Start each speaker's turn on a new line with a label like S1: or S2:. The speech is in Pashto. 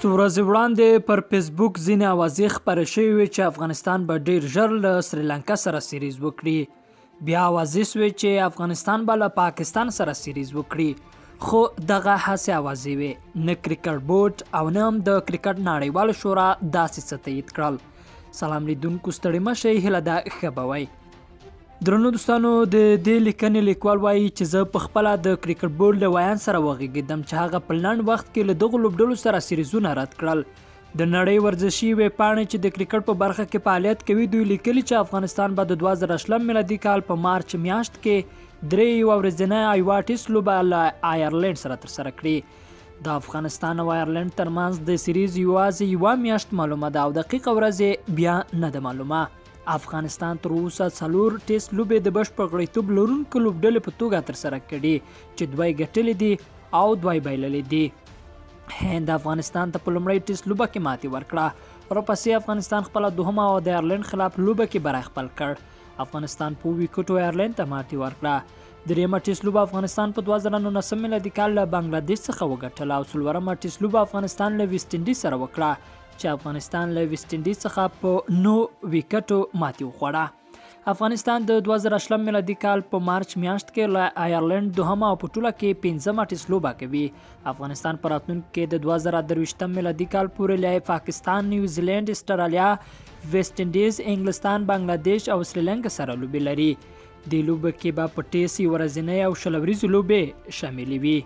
S1: څو ورځې وړاندې پر فیسبوک ځینې اوازې خپرې شوې وې چې افغانستان به ډیر ژر له سریلانکا سره سریز وکړي. بیا اوازې سوې چې افغانستان به له پاکستان سره سریز وکړي، خو دغه هسې اوازې وې. نه کرکټ بورډ او نه هم د کرکټ نړیواله شورا داسې څه تایید کړل. سلام لیدونکو، ستړي مه شئ، هیله ده ښه به وئ. درنو دوستانو، د دې لیکنې لیکوال وایي چې زه په خپله د کرکټ بورډ له ویان سره وغږېدم چې هغه په لنډ وخت کې له دغو لوبډلو سره سریزونه رد کړل. د نړۍ ورزشي ویبپاڼې چې د کرکټ په برخه کې فعالیت کوي دوی لیکلي چې افغانستان به د 2018 میلادي کال په مارچ میاشت کې درې ورځنۍ یوه ټیسټ لوبه له آیرلینډ سره ترسره کړي. د افغانستان او آیرلینډ ترمنځ د سریز یوازې یوه میاشت معلومه ده او دقیقه ورځ بیا نه ده معلومه. افغانستان تر اوسه 4 ټیسټ لوبې د بشپړ غړیتوب لرونکو لوبډلې په توګه ترسره کړي چې 2 ګټلې دي او 2 بایللې دي. هند افغانستان ته په لومړۍ ټیسټ لوبه کې ماتې ورکړه، ورپسې افغانستان خپله دوهمه او د آیرلینډ خلاف لوبه کې بری خپل کړ. افغانستان په ویکټو آیرلینډ ته ماتې ورکړه. دریمه ټیسټ لوبه افغانستان په 2019 میلادي کال له بنګلادیش څخه وګټله او څلورمه ټیسټ لوبه افغانستان له ویسټ انډیز سره وکړه چې افغانستان له ویسټ انډیز څخه په 9 ویکټو ماتې وخوړه. افغانستان د 2018 میلادي کال په مارچ میاشت کې له آیرلینډ دوهمه او په ټوله کې 5مه ټیسټ لوبه کوي. افغانستان په راتلونکي کې د 2023 میلادي کال پورې له پاکستان، نیوزیلینډ، استرالیا، ویسټ انډیز، انګلستان، بنګلادیش او سریلانکا سره لوبې لري. دې لوبه کې به په ټیسټ ورځنۍ او 20 ورځې لوبې شاملې وي.